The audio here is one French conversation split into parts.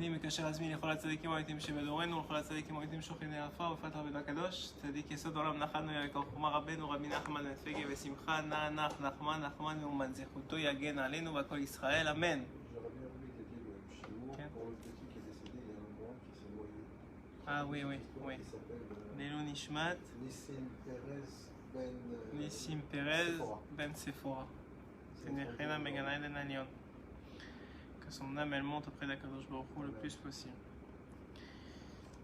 אני מקשר עצמי לכל הצדיקים האמיתיים שבדורנו ולכל הצדיקים האמיתיים שוכני עפר ופת רבנו הקדוש צדיק יסוד עולם נחלנו יקר חומה רבנו רבי נחמן בן פגה ושמחה נח נחמן מאומן זכותו יגן עלינו ועל ישראל אמן. Ah oui, oui, oui. Lélo Nishmat. Nissim Perez Ben Sephora. C'est Nechena Meganaï de Nanion. Que son âme elle monte auprès d'Akadosh Baruch Hu le plus possible.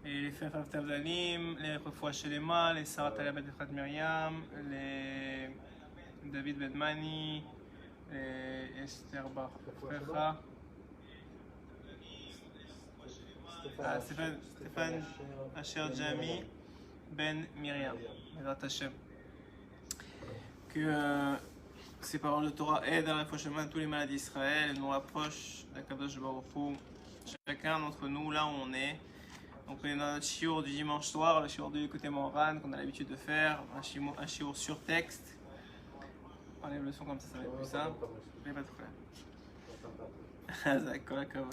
Et les frères Tavdalim, les Refoua Shelema, les Sarah Talabet Efrat Myriam, les David Bedmani, les Esther Bar Frecha. Stéphane Asher Jami Ben Myriam, Bezrat Hashem. Que ces paroles de Torah aident à rapprochement de tous les malades d'Israël et nous rapprochent d'Akadosh Baruch Hu, chacun d'entre nous là où on est. Donc on est dans notre shiur du dimanche soir, le shiur du côté Moran qu'on a l'habitude de faire, un shiur sur texte. On enlève le son comme ça va être plus simple. Mais pas de problème. D'accord.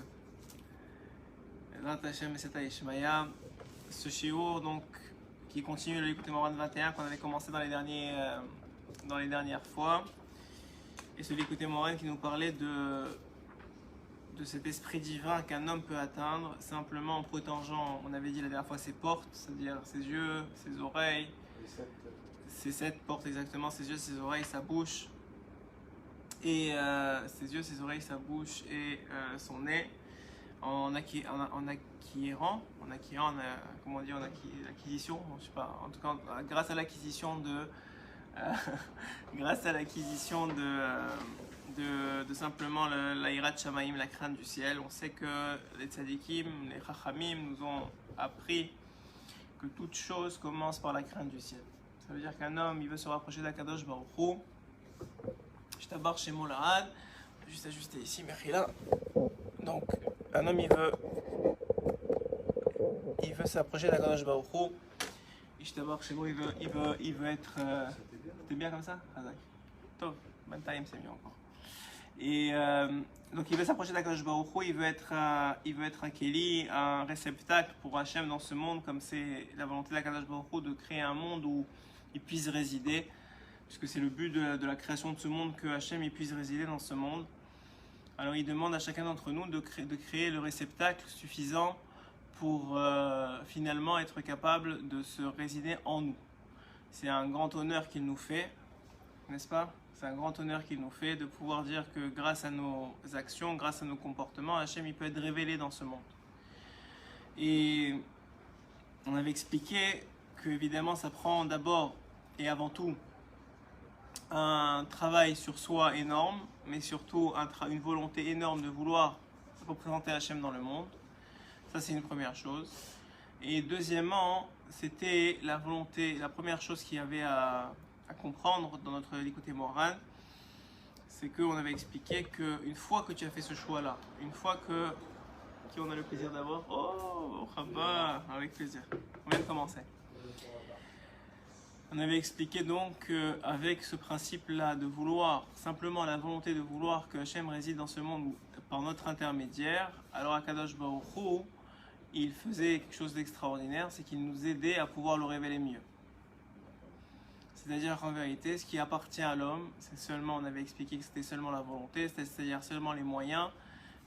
Ce shiur donc qui continue le Likutei Moharan 21 qu'on avait commencé dans les dernières fois, et ce Likutei Moharan qui nous parlait de cet esprit divin qu'un homme peut atteindre simplement en protégeant, on avait dit la dernière fois, ses portes, c'est-à-dire ses yeux, ses oreilles, ses 7 portes exactement, ses yeux, ses oreilles, sa bouche, et ses yeux, ses oreilles, sa bouche et son nez. En acquisition, je sais pas, en tout cas grâce à l'acquisition de simplement l'Aïrat Shamaim, la crainte du ciel. On sait que les tzadikim, les chachamim nous ont appris que toute chose commence par la crainte du ciel. Ça veut dire qu'un homme, il veut se rapprocher d'Akadosh Baruch Hu. Je t'abarre chez Molahad, juste ajuster ici, Mechila. Donc, un homme, il veut s'approcher d'Akadosh Baruch Hu. Ishtabar chez moi, il veut être. T'es bien comme ça? Tov, Bantayim, c'est mieux encore. Et donc, il veut s'approcher d'Akadosh Baruch Hu. Il veut être un Keli, un réceptacle pour Hachem dans ce monde, comme c'est la volonté d'Akadosh Baruch Hu de créer un monde où il puisse résider, puisque c'est le but de la création de ce monde, que Hachem il puisse résider dans ce monde. Alors il demande à chacun d'entre nous de créer le réceptacle suffisant pour finalement être capable de se résider en nous. C'est un grand honneur qu'il nous fait, n'est-ce pas? C'est un grand honneur qu'il nous fait de pouvoir dire que grâce à nos actions, grâce à nos comportements, Hachem il peut être révélé dans ce monde. Et on avait expliqué que évidemment ça prend d'abord et avant tout un travail sur soi énorme, mais surtout une volonté énorme de vouloir représenter Hachem dans le monde. Ça, c'est une première chose. Et deuxièmement, c'était la volonté, la première chose qu'il y avait à comprendre dans notre Likutei Moharan, c'est qu'on avait expliqué qu'une fois que tu as fait ce choix-là, une fois que... Qui on a le plaisir d'avoir? Oh, Rabba, avec plaisir. On vient de commencer. On avait expliqué donc qu'avec ce principe-là de vouloir, simplement la volonté de vouloir que Hachem réside dans ce monde par notre intermédiaire, alors Akadosh Baruch Hu, il faisait quelque chose d'extraordinaire, c'est qu'il nous aidait à pouvoir le révéler mieux. C'est-à-dire qu'en vérité, ce qui appartient à l'homme, c'est seulement, on avait expliqué que c'était seulement la volonté, c'est-à-dire seulement les moyens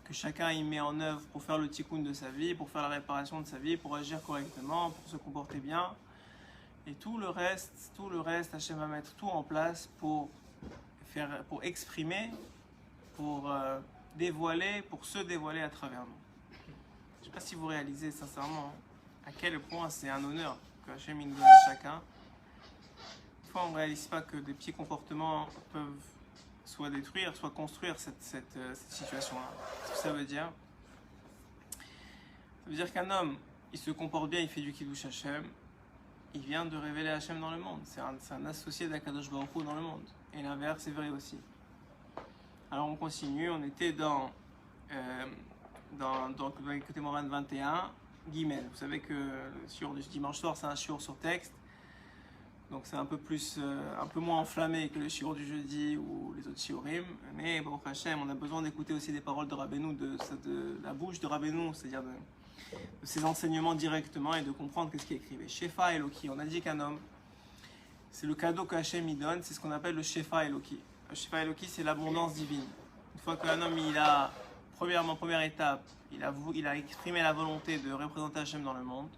que chacun y met en œuvre pour faire le tikkun de sa vie, pour faire la réparation de sa vie, pour agir correctement, pour se comporter bien. Et tout le reste, Hachem va mettre tout en place pour exprimer, pour dévoiler, pour se dévoiler à travers nous. Je ne sais pas si vous réalisez sincèrement à quel point c'est un honneur que Hachem nous donne à chacun. Des fois, on ne réalise pas que des petits comportements peuvent soit détruire, soit construire cette situation-là. Qu'est-ce que ça veut dire? Ça veut dire qu'un homme, il se comporte bien, il fait du Kiddush Hachem, il vient de révéler Hachem dans le monde. C'est un associé d'Akadosh Baruch Hu dans le monde. Et l'inverse est vrai aussi. Alors on continue, on était dans le Likutei Moharan 21, Gimel. Vous savez que le shiur du dimanche soir, c'est un shiur sur texte. Donc c'est un peu plus, un peu moins enflammé que le shiur du jeudi ou les autres shiurim. Mais bon, Hachem, on a besoin d'écouter aussi des paroles de Rabbeinu, de la bouche de Rabbeinu, c'est-à-dire de ses enseignements directement et de comprendre qu'est-ce qu'il écrivait. Shefa Eloki, on a dit qu'un homme, c'est le cadeau que Hachem y donne, c'est ce qu'on appelle le Shefa Eloki. Le Shefa Eloki, c'est l'abondance divine. Une fois qu'un homme, il a, première étape, il a exprimé la volonté de représenter Hachem dans le monde.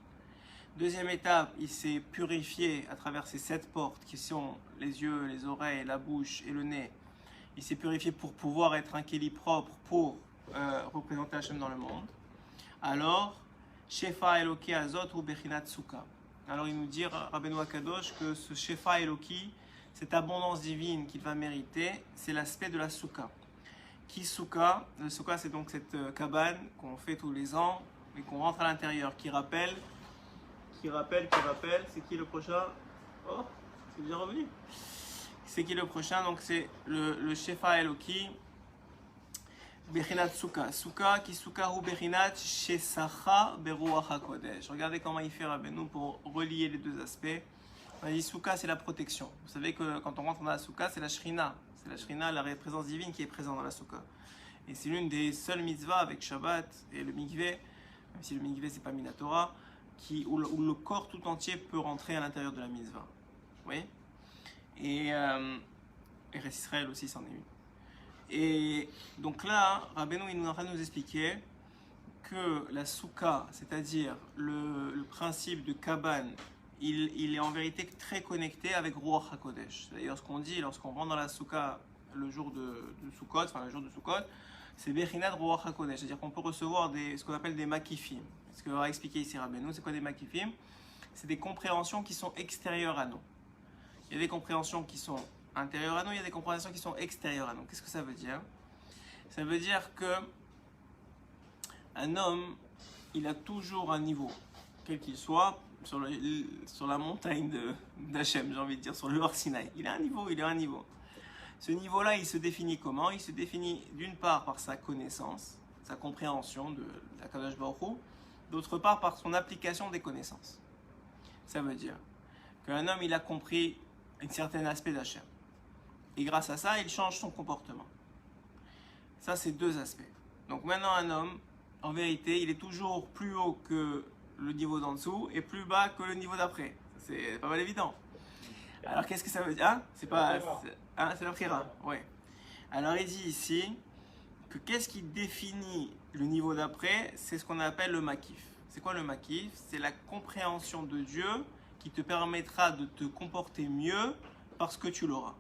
Deuxième étape, il s'est purifié à travers ces 7 portes qui sont les yeux, les oreilles, la bouche et le nez. Il s'est purifié pour pouvoir être un kéli propre pour représenter Hachem dans le monde. Alors, Shefa Eloki Azot ou Bechinat Sukkah. Alors il nous dit, Rabbeinu Akadosh, que ce Shefa Eloki, cette abondance divine qu'il va mériter, c'est l'aspect de la Sukkah. Qui Sukkah? Le Sukkah, c'est donc cette cabane qu'on fait tous les ans et qu'on rentre à l'intérieur, qui rappelle, c'est qui le prochain? Oh, c'est déjà revenu. C'est qui le prochain? Donc c'est le Shefa Eloki, Bechinat Sukkah. Sukkah, qui Sukkah ou Bechinat Shesacha Beruach HaKodesh. Regardez comment il fait Rabbeinu pour relier les deux aspects. On a dit Sukkah, c'est la protection. Vous savez que quand on rentre dans la Sukkah, c'est la Shrina. C'est la Shrina, la présence divine qui est présente dans la Sukkah. Et c'est l'une des seules mitzvahs avec Shabbat et le mikveh, même si le mikveh c'est pas Minatora, où le corps tout entier peut rentrer à l'intérieur de la mitzvah. Oui. Et Eretz Israël aussi c'en est une. Et donc là, Rabbeinu il est en train de nous expliquer que la Souka, c'est-à-dire le principe de Kabban, il est en vérité très connecté avec Ruach HaKodesh. D'ailleurs, ce qu'on dit lorsqu'on rentre dans la Souka le jour de Sukkot, enfin le jour de Sukkot, c'est Bechinat Ruach HaKodesh, c'est-à-dire qu'on peut recevoir ce qu'on appelle des makifim. Ce que va expliquer ici Rabbeinu, c'est quoi des makifim? C'est des compréhensions qui sont extérieures à nous. Il y a des compréhensions qui sont intérieures à nous, il y a des compréhensions qui sont extérieures à nous. Qu'est-ce que ça veut dire? Ça veut dire que un homme, il a toujours un niveau, quel qu'il soit, sur la montagne d'Hachem, j'ai envie de dire, sur le Har Sinaï. Il a un niveau. Ce niveau-là, il se définit comment? Il se définit d'une part par sa connaissance, sa compréhension de la Kadosh Baruch Hu, d'autre part par son application des connaissances. Ça veut dire qu'un homme, il a compris un certain aspect d'Hachem. Et grâce à ça, il change son comportement. Ça, c'est 2 aspects. Donc maintenant, un homme, en vérité, il est toujours plus haut que le niveau d'en dessous et plus bas que le niveau d'après. C'est pas mal évident. Alors, qu'est-ce que ça veut dire? C'est la Khira. Ouais. Alors, il dit ici que qu'est-ce qui définit le niveau d'après? C'est ce qu'on appelle le makif. C'est quoi le makif? C'est la compréhension de Dieu qui te permettra de te comporter mieux parce que tu l'auras.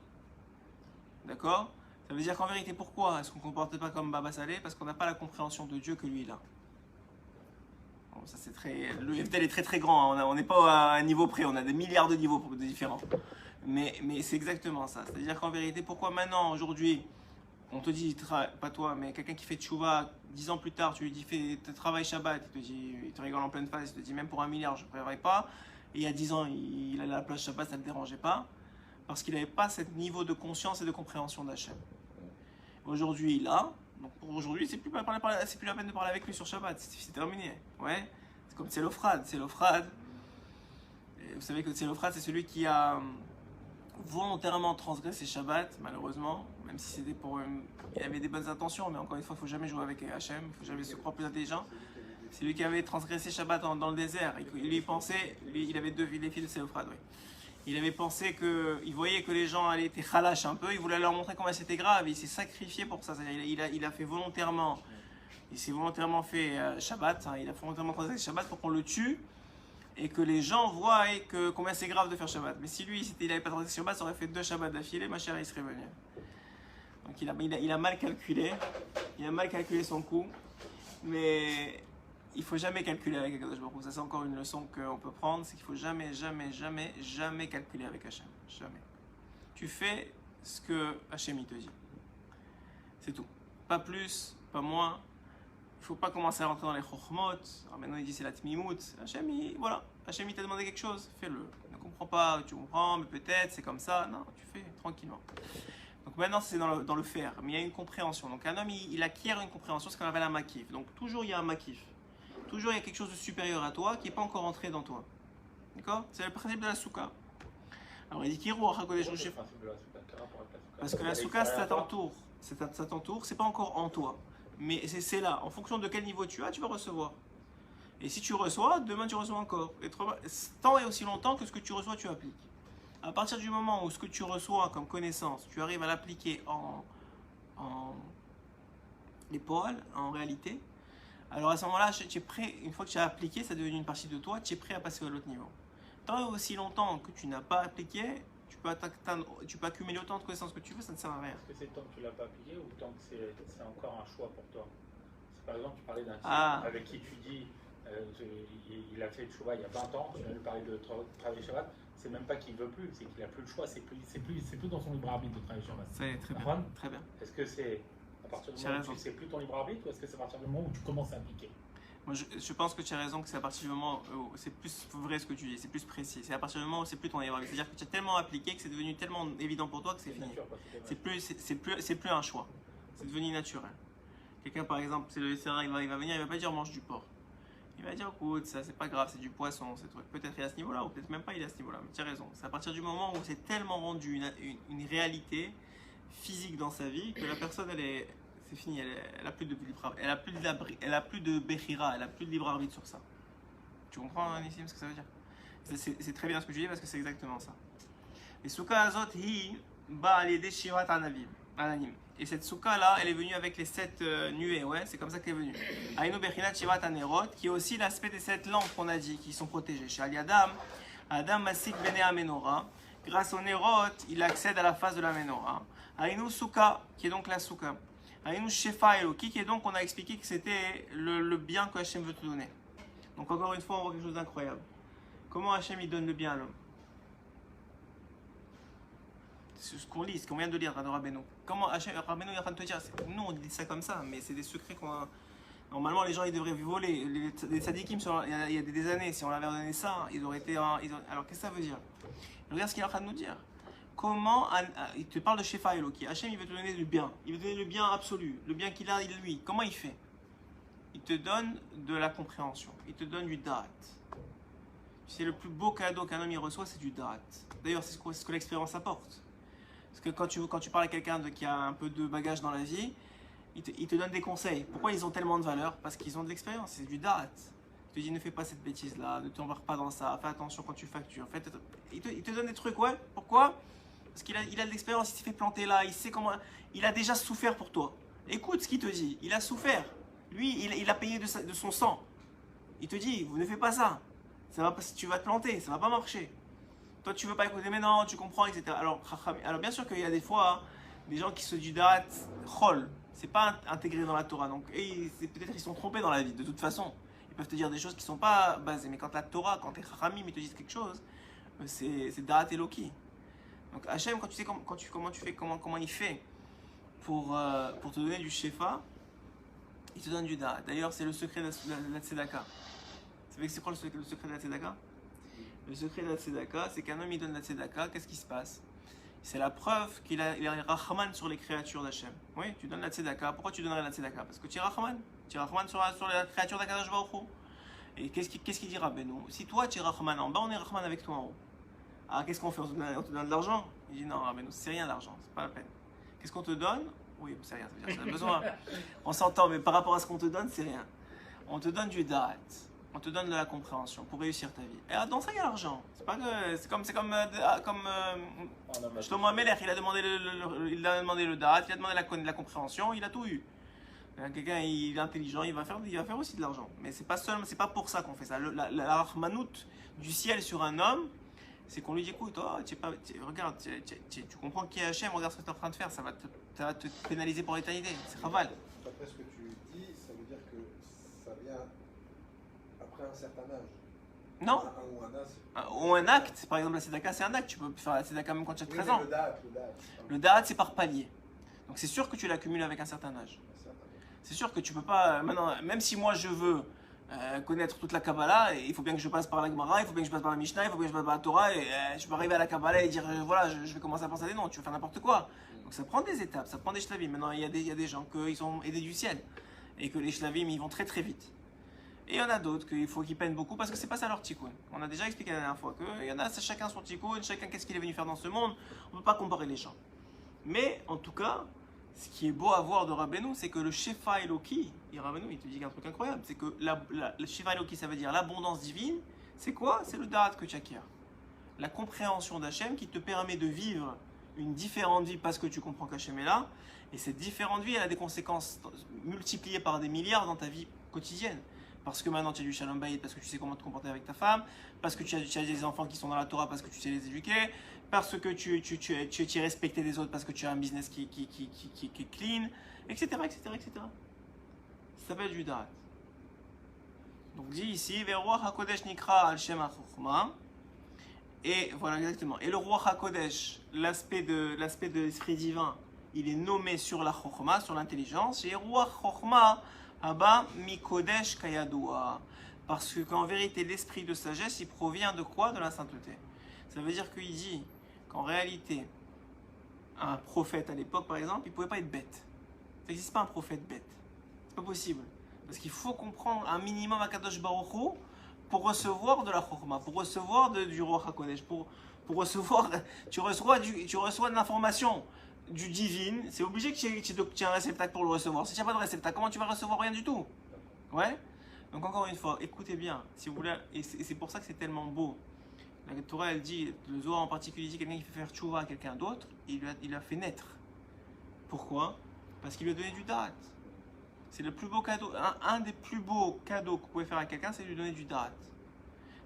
D'accord? Ça veut dire qu'en vérité, pourquoi est-ce qu'on ne comporte pas comme Baba Saleh? Parce qu'on n'a pas la compréhension de Dieu que lui il a. Bon, ça c'est le FDL est très très grand, hein. On n'est pas à un niveau près, on a des milliards de niveaux différents. Mais c'est exactement ça. C'est-à-dire qu'en vérité, pourquoi maintenant, aujourd'hui, on te dit, pas toi, mais quelqu'un qui fait tchouva, 10 ans plus tard, tu lui dis fais travail Shabbat, il te rigole en pleine face, il te dit même pour 1 milliard, je ne préférerais pas. Et il y a 10 ans, il allait à la place Shabbat, ça ne le dérangeait pas. Parce qu'il n'avait pas ce niveau de conscience et de compréhension d'Hachem. Aujourd'hui, il a. Donc pour aujourd'hui, c'est plus la peine de parler avec lui sur Shabbat. C'est terminé. Ouais. C'est comme Tselophrad. Vous savez que Tselophrad, c'est celui qui a volontairement transgressé Shabbat, malheureusement. Même si c'était il avait des bonnes intentions, mais encore une fois, il ne faut jamais jouer avec Hachem. Il ne faut jamais se croire plus intelligent. C'est lui qui avait transgressé Shabbat dans le désert. Il pensait, il avait 2 filles de Tselophrad, oui. Il avait pensé il voyait que les gens étaient khalash un peu, il voulait leur montrer comment c'était grave, il s'est sacrifié pour ça. Il a fait volontairement, il s'est volontairement fait Shabbat, il a volontairement transgressé Shabbat pour qu'on le tue et que les gens voient combien c'est grave de faire Shabbat. Mais si lui, il n'avait pas transgressé Shabbat, ça aurait fait 2 Shabbats d'affilée, ma chère, il serait venu. Donc il a mal calculé, son coup, mais il ne faut jamais calculer avec Akadosh Baruch Hu. Ça, c'est encore une leçon qu'on peut prendre, c'est qu'il ne faut jamais calculer avec Hachem. Jamais. Tu fais ce que Hachem il te dit. C'est tout. Pas plus, pas moins. Il ne faut pas commencer à rentrer dans les chokhmot. Alors maintenant, il dit c'est la tmimout. Hachem, Hachem, il t'a demandé quelque chose, fais-le. Ne comprends pas, tu comprends, mais peut-être, c'est comme ça. Non, tu fais tranquillement. Donc maintenant, c'est dans le faire. Mais il y a une compréhension. Donc un homme, il acquiert une compréhension, ce qu'on appelle un makif. Donc toujours, il y a un makif. Toujours, il y a quelque chose de supérieur à toi qui n'est pas encore entré dans toi. D'accord? C'est le principe de la souka. Alors il dit Kiru Hakodesh C'est Shef. le principe de la souka. Quel rapport avec la souka? Parce que la souka, ça t'entoure, c'est pas encore en toi. Mais c'est là, en fonction de quel niveau tu as, tu vas recevoir. Et si tu reçois, demain tu reçois encore. Et tant et aussi longtemps que ce que tu reçois, tu appliques. À partir du moment où ce que tu reçois comme connaissance, tu arrives à l'appliquer en l'épaule, en réalité, alors à ce moment-là, tu es prêt, une fois que tu as appliqué, ça devenu une partie de toi, tu es prêt à passer à l'autre niveau. Tant et aussi longtemps que tu n'as pas appliqué, tu peux accumuler autant de connaissances que tu veux, ça ne sert à rien. Est-ce que c'est tant que tu l'as pas appliqué ou tant que c'est encore un choix pour toi? Par exemple, tu parlais d'un type avec qui tu dis il a fait le choix il y a 20 ans, tu viens de lui parler de travailler Shabbat, c'est même pas qu'il veut plus, c'est qu'il a plus le choix, c'est plus dans son libre arbitre de travailler Shabbat. C'est très bien. Très bien. Est-ce que c'est à partir du moment où c'est plus ton libre arbitre ou est-ce que c'est à partir du moment où tu commences à appliquer? Moi, je pense que tu as raison que c'est à partir du moment où c'est plus vrai ce que tu dis, c'est plus précis. C'est à partir du moment où c'est plus ton libre arbitre. C'est-à-dire que tu as tellement appliqué que c'est devenu tellement évident pour toi que c'est fini. C'est plus un choix. C'est devenu naturel. Quelqu'un, par exemple, c'est le SRA, il va venir, il va pas dire mange du porc. Il va dire écoute, ça c'est pas grave, c'est du poisson, c'est truc. Peut-être il est à ce niveau-là ou peut-être même pas il est à ce niveau-là. Mais tu as raison. C'est à partir du moment où c'est tellement rendu une réalité physique dans sa vie que la personne c'est fini, elle a plus de libre arbitre, elle a plus de bechira, elle a plus de libre arbitre sur ça. Tu comprends Nissim ce que ça veut dire? C'est très bien ce que je dis parce que c'est exactement ça. Et souka azot hi ba alide shirat ananim. Et cette souka là, elle est venue avec les 7 nuées, ouais, c'est comme ça qu'elle est venue. Aïnou bechinat shirat anerot, qui est aussi l'aspect des 7 lampes qu'on a dit, qui sont protégées. Chez Adam masik bene amenora, grâce au nerot, il accède à la face de la menorah. Aïnou souka, qui est donc la souka. Aïnou shefa eloki, qui est donc, on a expliqué que c'était le bien que Hachem veut te donner. Donc encore une fois, on voit quelque chose d'incroyable. Comment Hachem il donne le bien à l'homme? C'est ce qu'on lit, ce qu'on vient de lire dans Rabbeinu. Comment Rabbeinu est en train de te dire, nous on dit ça comme ça, mais c'est des secrets qu'on a. Normalement les gens ils devraient voler. Les tzadikim, il y a des années, si on leur avait donné ça, ils auraient été. Alors qu'est-ce que ça veut dire? Regarde ce qu'il est en train de nous dire. Comment il te parle de Shefa Eloki. Hachem il veut te donner du bien. Il veut te donner le bien absolu, le bien qu'il a lui. Comment il fait? Il te donne de la compréhension. Il te donne du da'at. C'est le plus beau cadeau qu'un homme il reçoit, c'est du da'at. D'ailleurs, c'est ce que l'expérience apporte. Parce que quand tu parles à quelqu'un qui a un peu de bagage dans la vie, il te donne des conseils. Pourquoi ils ont tellement de valeur? Parce qu'ils ont de l'expérience, c'est du da'at. Il te dit ne fais pas cette bêtise-là, ne t'embarque pas dans ça, fais attention quand tu factures. En fait, il te donne des trucs, ouais. Pourquoi? Parce qu'il a de l'expérience, il s'est fait planter là, il sait comment. Il a déjà souffert pour toi. Écoute ce qu'il te dit, il a souffert. Lui, il a payé de son sang. Il te dit, vous ne faites pas ça. Tu vas te planter, ça va pas marcher. Toi, tu veux pas écouter, mais non, tu comprends, etc. Alors bien sûr qu'il y a des fois des gens qui se disent da'at chol. C'est pas intégré dans la Torah. Donc, peut-être ils sont trompés dans la vie. De toute façon, ils peuvent te dire des choses qui sont pas basées. Mais quand la Torah, quand les chachamim ils te disent quelque chose, c'est da'at eloki. Donc Hachem, quand tu sais comment il fait pour te donner du shefa, il te donne du da'at. D'ailleurs, c'est le secret de la tzedaka. Vous savez c'est quoi le secret de la tzedaka? Le secret de la tzedaka, c'est qu'un homme il donne la tzedaka, qu'est-ce qui se passe? C'est la preuve qu'il est rachman sur les créatures d'Hachem. Oui, tu donnes la tzedaka. Pourquoi tu donnerais la tzedaka? Parce que tu es rachman. Tu es rachman sur la créature d'Akadosh Baruch Hu. Et qu'est-ce qu'il dira Rabbeinu? Si toi tu es rachman en bas, on est rachman avec toi en haut. Ah, qu'est-ce qu'on fait? On te donne de l'argent? Il dit non, Rabbeinu, c'est rien l'argent, c'est pas la peine. Qu'est-ce qu'on te donne? Oui, c'est rien, ça veut dire que tu as besoin. On s'entend, mais par rapport à ce qu'on te donne, c'est rien. On te donne du da'at. On te donne de la compréhension pour réussir ta vie. Et dans ça, il y a l'argent. C'est comme Shlomo Amelech, il a demandé le da'at, il a demandé la compréhension, il a tout eu. Quelqu'un, il est intelligent, il va faire aussi de l'argent. Mais c'est pas pour ça qu'on fait ça. La rahmanout du ciel sur un homme, c'est qu'on lui dit écoute, regarde, tu comprends qui est Hachem, regarde ce que tu es en train de faire, ça va te pénaliser pour l'éternité. C'est raval. D'après ce que tu dis, ça veut dire que ça vient après un certain âge. Non. Ou un acte, par exemple la tzedaka c'est un acte, tu peux faire la tzedaka même quand tu as 13 ans. Le da'at c'est par palier. Donc c'est sûr que tu l'accumules avec un certain âge. C'est sûr que tu peux pas, maintenant, même si moi je veux connaître toute la Kabbalah, il faut bien que je passe par la Gemara, il faut bien que je passe par la Mishnah, il faut bien que je passe par la Torah, et je peux arriver à la Kabbalah et dire voilà, je vais commencer à penser à des noms, tu veux faire n'importe quoi. Donc ça prend des étapes, ça prend des shlavim. Maintenant il y a des gens qui sont aidés du ciel, et que les shlavim ils vont très très vite. il y en a d'autres qu'il faut qu'ils peinent beaucoup parce que c'est pas ça leur tikkun. On a déjà expliqué la dernière fois qu'il y en a, c'est chacun son tikkun, chacun qu'est-ce qu'il est venu faire dans ce monde. On ne peut pas comparer les gens. Mais en tout cas, ce qui est beau à voir de Rabbeinu, c'est que le Shefa Eloki, et Rabbeinu il te dit un truc incroyable, c'est que le Shefa Eloki, ça veut dire l'abondance divine. C'est quoi? C'est le Da'at que tu acquiers. La compréhension d'Hachem qui te permet de vivre une différente vie parce que tu comprends qu'Hachem est là. Et cette différente vie, elle a des conséquences multipliées par des milliards dans ta vie quotidienne. Parce que maintenant tu as du Shalom Bayit, parce que tu sais comment te comporter avec ta femme, parce que tu as des enfants qui sont dans la Torah, parce que tu sais les éduquer, parce que tu es respecté des autres, parce que tu as un business qui est clean, etc., etc., etc. Ça s'appelle du Da'at. Donc dit ici, Ve'ruach HaKodesh nikra al Shem HaChochma. Et voilà exactement. Et le Ruach HaKodesh, l'aspect de l'esprit divin, il est nommé sur la Chochma, sur l'intelligence. Et Ruach Chochma, Abba Mikodesh Kayadua. Parce qu'en vérité, l'esprit de sagesse, il provient de quoi? De la sainteté. Ça veut dire qu'il dit qu'en réalité, un prophète à l'époque, par exemple, il ne pouvait pas être bête. Ça n'existe pas un prophète bête. C'est pas possible. Parce qu'il faut comprendre un minimum à Kadosh Baruch Hu pour recevoir de la Chokhmah, pour recevoir du Ruach HaKodesh, pour recevoir, tu reçois de l'information du divine. C'est obligé que tu aies un réceptacle pour le recevoir. Si tu n'as pas de réceptacle, comment tu vas recevoir? Rien du tout. Ouais. Donc encore une fois, écoutez bien, si vous voulez, et c'est pour ça que c'est tellement beau. La Torah, elle dit, le Zohar en particulier dit, quelqu'un qui fait faire tchouva à quelqu'un d'autre, il l'a fait naître. Pourquoi? Parce qu'il lui a donné du da'at. C'est le plus beau cadeau, un des plus beaux cadeaux que vous pouvez faire à quelqu'un, c'est lui donner du da'at.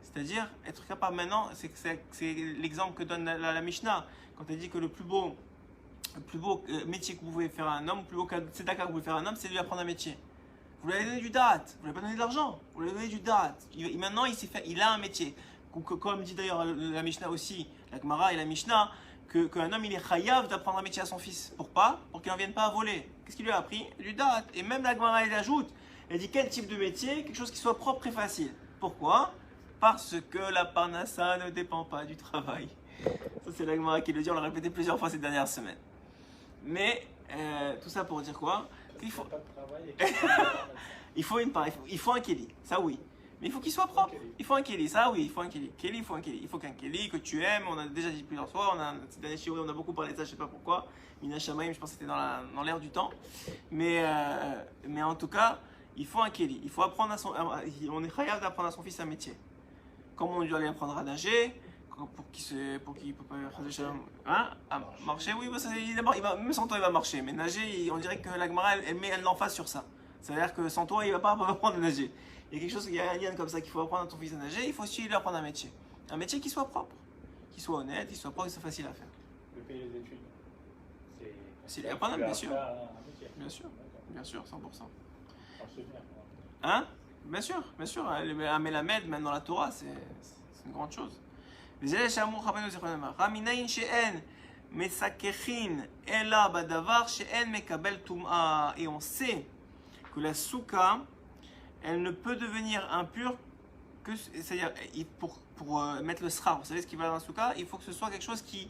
C'est-à-dire, être capable maintenant, c'est l'exemple que donne la Mishnah, quand elle dit que le plus beau métier que vous pouvez faire à un homme, le plus beau cadeau, c'est d'accord que vous pouvez faire à un homme, c'est lui apprendre un métier. Vous lui avez donné du da'at, vous ne lui avez pas donné de l'argent, vous lui avez donné du da'at. Maintenant, il a un métier. Comme dit d'ailleurs la Mishnah aussi, la Gemara et la Mishnah, qu'un homme il est chayav d'apprendre un métier à son fils. Pour qu'il n'en vienne pas à voler. Qu'est-ce qu'il lui a appris? Du da'at. Et même la Gemara elle ajoute, elle dit quel type de métier? Quelque chose qui soit propre et facile. Pourquoi? Parce que la parnassa ne dépend pas du travail. Ça c'est la Gemara qui le dit, on l'a répété plusieurs fois ces dernières semaines. Mais tout ça pour dire quoi? Il faut un kéli, ça oui. Mais il faut qu'il soit propre. Il faut un kéli, ça oui, il faut un kéli. Il faut qu'un kéli que tu aimes. On a déjà dit plusieurs fois. Ces derniers shiurim, on a beaucoup parlé de ça, je ne sais pas pourquoi. Mina Shamaim, je pense que c'était dans l'air du temps. Mais en tout cas, il faut un kéli. Il faut apprendre on est chayav d'apprendre à son fils un métier. Comme on doit lui apprendre à nager, pour qu'il peut pas marcher. Oui, même sans toi, il va marcher. Mais nager, on dirait que la Gemara, elle met l'emphase sur ça. C'est-à-dire que sans toi, il ne va pas apprendre à nager. Il y a quelque chose, il y a un lien comme ça qu'il faut apprendre à ton fils à nager, il faut aussi lui apprendre un métier. Un métier qui soit propre, qui soit honnête, qui soit propre et soit facile à faire. Le payer les études, c'est apprendre, bien sûr. Bien sûr, 100%. Hein? Bien sûr. Un melamed, même dans la Torah, c'est une grande chose. Et on sait que la souka, elle ne peut devenir impure que, c'est-à-dire pour mettre le srar, vous savez ce qui va dans la souka, il faut que ce soit quelque chose qui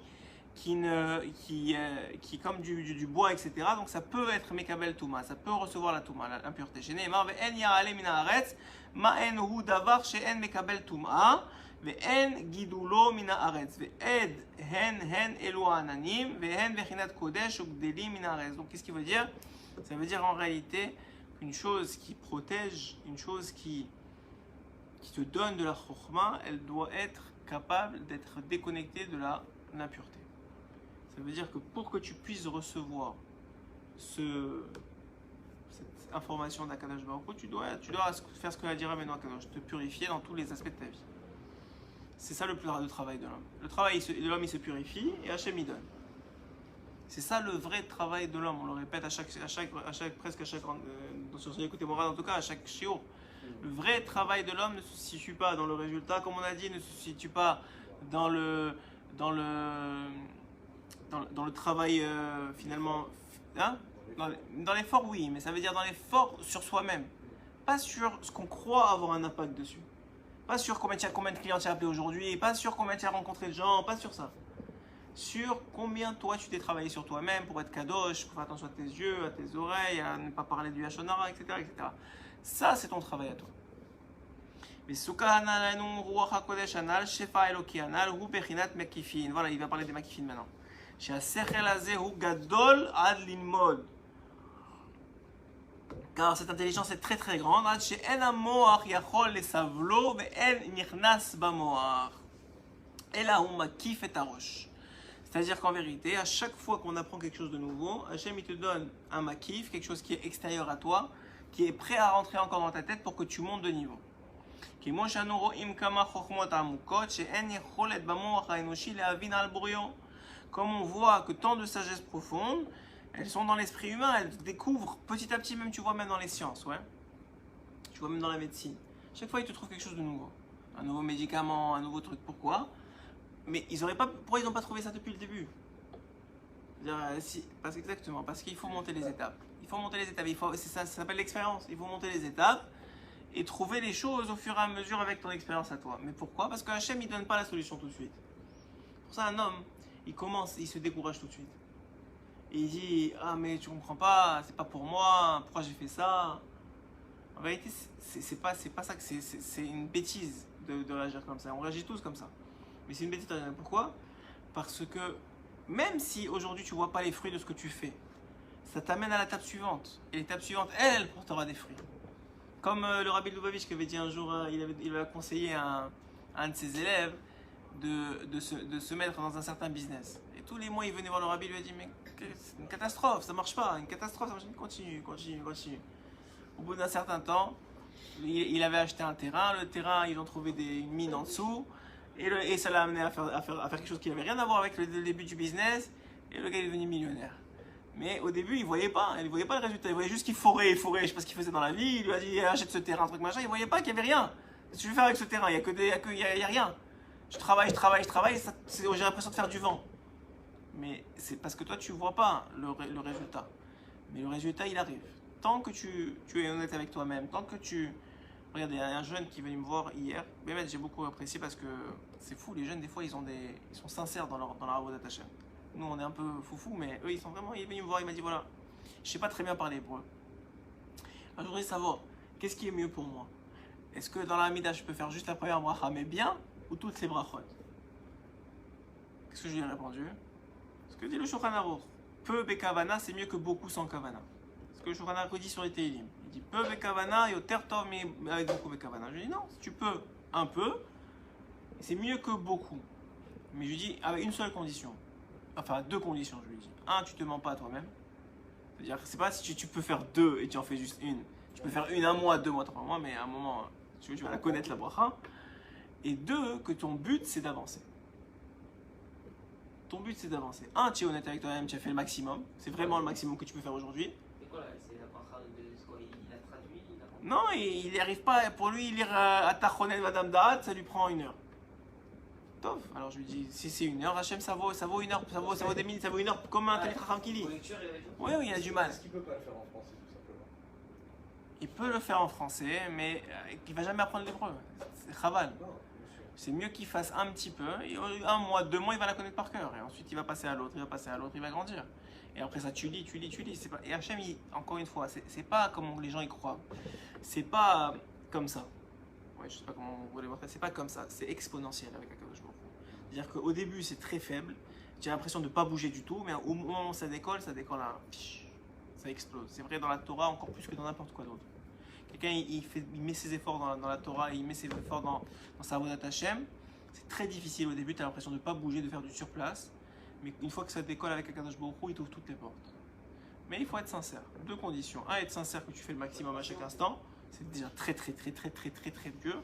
comme du bois, etc. Donc ça peut être mekabel touma, ça peut recevoir la touma, l'impureté. Chez Neymar, ve'en ya'ale min haaretz, ma'en hu davar she'en mekabel touma, ve'en gidulo min haaretz, ve'ed hen elu ha'ananim, ve'en vechinat kodesh ugdelim min haaretz. Donc qu'est-ce qu'il veut dire? Ça veut dire en réalité une chose qui protège, une chose qui te donne de la chokhma, elle doit être capable d'être déconnectée de l'impureté. Ça veut dire que pour que tu puisses recevoir cette information d'Akadosh Baruch Hu, tu dois faire ce que a dit Rabbeinu Akadosh, te purifier dans tous les aspects de ta vie. C'est ça le travail de l'homme. Le travail de l'homme, il se purifie et Hachem il donne. C'est ça le vrai travail de l'homme. On le répète presque à chaque sur Écoutez Morale, en tout cas à chaque shiur. Le vrai travail de l'homme ne se situe pas dans le résultat, comme on a dit, ne se situe pas dans le travail finalement. Hein? Dans l'effort, oui, mais ça veut dire dans l'effort sur soi-même. Pas sur ce qu'on croit avoir un impact dessus. Pas sur combien de clients tu as appelé aujourd'hui, pas sur combien tu as rencontré de gens, pas sur ça. Sur combien toi tu t'es travaillé sur toi-même pour être kadosh, pour faire attention à tes yeux, à tes oreilles, à ne pas parler du Hachonara, etc., etc. Ça, c'est ton travail à toi. Voilà, il va parler des makifin maintenant. Car cette intelligence est très très grande. C'est-à-dire qu'en vérité, à chaque fois qu'on apprend quelque chose de nouveau, Hachem il te donne un makif, quelque chose qui est extérieur à toi, qui est prêt à rentrer encore dans ta tête pour que tu montes de niveau. Comme on voit que tant de sagesse profonde, elles sont dans l'esprit humain, elles découvrent petit à petit, même tu vois même dans les sciences, ouais. Tu vois même dans la médecine. Chaque fois, ils te trouvent quelque chose de nouveau. Un nouveau médicament, un nouveau truc. Pourquoi? Mais pourquoi ils n'ont pas trouvé ça depuis le début? Parce qu'il faut monter les étapes. Il faut monter les étapes. Ça s'appelle l'expérience. Il faut monter les étapes et trouver les choses au fur et à mesure avec ton expérience à toi. Mais pourquoi? Parce que Hachem, il ne donne pas la solution tout de suite. Pour ça, un homme, il se décourage tout de suite. Et il dit, ah mais tu comprends pas, c'est pas pour moi, pourquoi j'ai fait ça? En vérité, c'est pas ça que c'est une bêtise de réagir comme ça. On réagit tous comme ça. Mais c'est une bêtise de réagir. Pourquoi? Parce que même si aujourd'hui tu vois pas les fruits de ce que tu fais, ça t'amène à la table suivante. Et l'étape suivante, elle portera des fruits. Comme le Rabbi Lubavitch qui avait dit un jour, il avait conseillé à un de ses élèves de se mettre dans un certain business. Et tous les mois, il venait voir le Rabbi, il lui a dit, mais c'est une catastrophe, ça marche pas, une catastrophe, ça marche pas. Continue. Au bout d'un certain temps, il avait acheté un terrain, le terrain, ils ont trouvé une mine en dessous, et ça l'a amené à faire quelque chose qui n'avait rien à voir avec le début du business, et le gars est devenu millionnaire. Mais au début, il voyait pas le résultat, il voyait juste qu'il fourrait, je sais pas ce qu'il faisait dans la vie, il lui a dit achète ce terrain, un truc machin, il voyait pas qu'il y avait rien. Qu'est-ce que je vais faire avec ce terrain? Il y a rien. Je travaille, j'ai l'impression de faire du vent. Mais c'est parce que toi, tu vois pas le résultat. Mais le résultat, il arrive. Tant que tu es honnête avec toi-même, tant que tu... Regarde, il y a un jeune qui est venu me voir hier. Mais j'ai beaucoup apprécié parce que c'est fou, les jeunes, des fois, ils sont sincères dans leur avodat Hashem. Nous, on est un peu foufou, mais eux, ils sont vraiment... Il est venu me voir, il m'a dit, voilà, je sais pas très bien parler hébreu. Alors, je voudrais savoir, qu'est-ce qui est mieux pour moi? Est-ce que dans la Hamida, je peux faire juste la première bracha, mais bien, ou toutes les brachot? Qu'est-ce que je lui ai répondu? Ce que dit le Shulchan Aruch, peu bekavana, c'est mieux que beaucoup sans kavana. Ce que le Shulchan Aruch dit sur les Teilim. Il dit peu bekavana, yoter tov, mais avec beaucoup bekavana. Je lui dis non, si tu peux un peu, c'est mieux que beaucoup. Mais je lui dis avec une seule condition. Enfin, deux conditions, je lui dis. Un, tu te mens pas à toi-même. C'est-à-dire, c'est pas si tu peux faire deux et tu en fais juste une. Tu peux faire une un mois, 2 mois, 3 mois, mais à un moment, tu vas la connaître la bracha. Et deux, que ton but c'est d'avancer. Ton but c'est d'avancer. Un, tu es honnête avec toi-même, tu as fait le maximum. C'est vraiment le maximum que tu peux faire aujourd'hui. C'est quoi là? C'est la bracha de ce qu'il a traduit? Non, il n'y arrive pas. Pour lui, lire Atachonet Madame Da'at, ça lui prend 1 heure. Top. Alors je lui dis, si c'est 1 heure, Hachem, ça vaut 1 heure, ça vaut des minutes, ça vaut 1 heure, comme un Talmid Chacham qui lit. Oui, il a du mal. Est-ce qu'il peut pas le faire en français, tout simplement? Il peut le faire en français, mais il ne va jamais apprendre l'hébreu. C'est chaval. C'est mieux qu'il fasse un petit peu, et 1 mois, 2 mois, il va la connaître par cœur. Et ensuite, il va passer à l'autre, il va grandir. Et après ça, tu lis. C'est pas... Et Hachem, encore une fois, c'est pas comme les gens y croient. C'est pas comme ça. Ouais, je sais pas comment vous voulez voir ça. C'est pas comme ça. C'est exponentiel avec Akadosh Baruch Hu. C'est-à-dire qu'au début, c'est très faible. J'ai l'impression de ne pas bouger du tout, mais au moment où ça décolle là. Ça explose. C'est vrai dans la Torah encore plus que dans n'importe quoi d'autre. Quelqu'un, il met ses efforts dans la Torah, il met ses efforts dans sa avodat Hashem. C'est très difficile au début, tu as l'impression de ne pas bouger, de faire du surplace. Mais une fois que ça décolle avec Akadosh Baruch Hu, il t'ouvre toutes les portes. Mais il faut être sincère. 2 conditions. Un, être sincère que tu fais le maximum à chaque instant. C'est déjà très dur.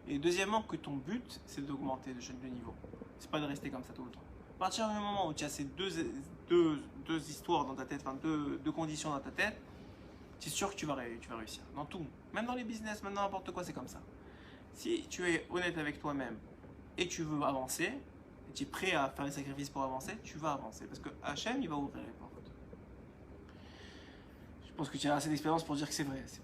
Et deuxièmement, que ton but, c'est d'augmenter de niveau. C'est pas de rester comme ça tout le temps. À partir du moment où tu as ces deux histoires dans ta tête, enfin deux conditions dans ta tête, c'est sûr que tu vas réussir. Dans tout. Même dans les business, même dans n'importe quoi, c'est comme ça. Si tu es honnête avec toi-même et tu veux avancer, et tu es prêt à faire les sacrifices pour avancer, tu vas avancer. Parce que Hachem, il va ouvrir les portes. Je pense que tu as assez d'expérience pour dire que c'est vrai. C'est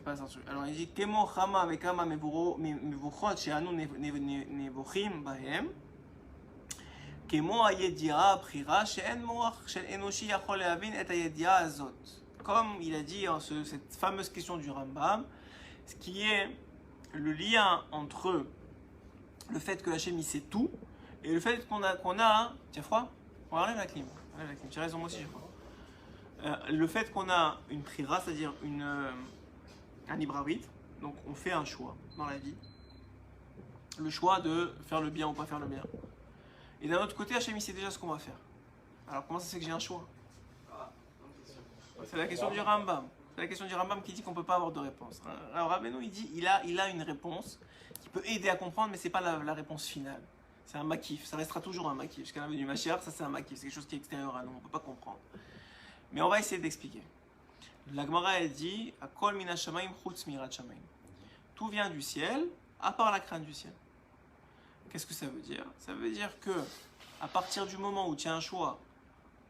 pas ça. Alors il dit Kemo chama vekama mevuchot she'anu nevuchim bahem Kemo hayedi'a bchira she'en moach shel enoshi yachol lehavin et hayedi'a azot. Comme il a dit cette fameuse question du Rambam, ce qui est le lien entre le fait que Hachem il sait tout et le fait qu'on a tiens froid, on enlève la clim, tu as raison moi aussi j'ai froid. Le fait qu'on a une prira, c'est-à-dire un libre arbitre, donc on fait un choix dans la vie, le choix de faire le bien ou pas faire le bien. Et d'un autre côté, Hachem il sait déjà ce qu'on va faire. Alors comment ça c'est que j'ai un choix? C'est la question du Rambam. C'est la question du Rambam qui dit qu'on ne peut pas avoir de réponse. Alors Rabbeinu il dit il a une réponse qui peut aider à comprendre, mais c'est pas la réponse finale. C'est un makif, ça restera toujours un makif. Jusqu'à la venue du Mashiach, ça c'est un makif, c'est quelque chose qui est extérieur à nous, on ne peut pas comprendre. Mais on va essayer d'expliquer. La Gemara elle dit Akol mina shamayim chutz mirat shamayim. Tout vient du ciel, à part la crainte du ciel. Qu'est-ce que ça veut dire? Ça veut dire que à partir du moment où tu as un choix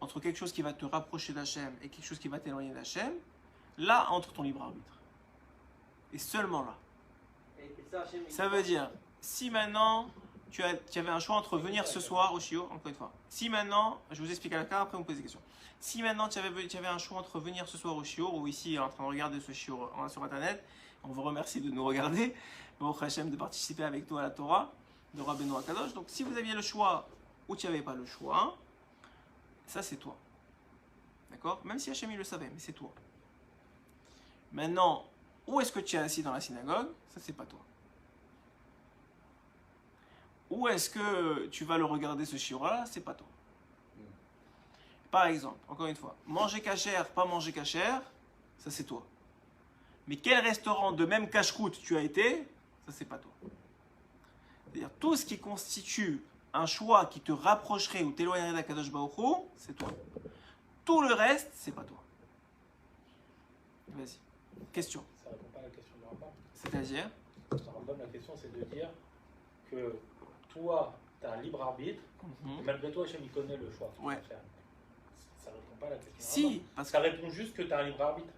entre quelque chose qui va te rapprocher d'Hachem et quelque chose qui va t'éloigner d'Hachem, là entre ton libre arbitre. Et seulement là. Ça veut dire, si maintenant tu avais un choix entre venir ce soir au shiur, encore une fois. Si maintenant, je vous explique à la carte, après vous me posez des questions. Si maintenant tu avais un choix entre venir ce soir au shiur ou ici en train de regarder ce shiur sur internet, on vous remercie de nous regarder, Baruch Hashem de participer avec nous à la Torah de Rabbeinu Akadosh. Donc si vous aviez le choix ou tu n'avais pas le choix, ça c'est toi. D'accord? Même si Hachem il le savait, mais c'est toi. Maintenant, où est-ce que tu es assis dans la synagogue? Ça c'est pas toi. Où est-ce que tu vas le regarder ce shiur-là? C'est pas toi. Par exemple, encore une fois, manger cachère, pas manger cachère, ça c'est toi. Mais quel restaurant de même cache-croûte tu as été? Ça c'est pas toi. C'est-à-dire tout ce qui constitue un choix qui te rapprocherait ou t'éloignerait d'Akadosh Baruch Hu, c'est toi. Tout le reste, c'est pas toi. Vas-y. Question. Ça répond pas à la question du Rambam. C'est-à-dire La question c'est de dire que toi, tu as un libre arbitre, et malgré toi, Hachem il connaît le choix. Ouais. Ça répond pas à la question. Si, parce que ça répond juste que tu as un libre arbitre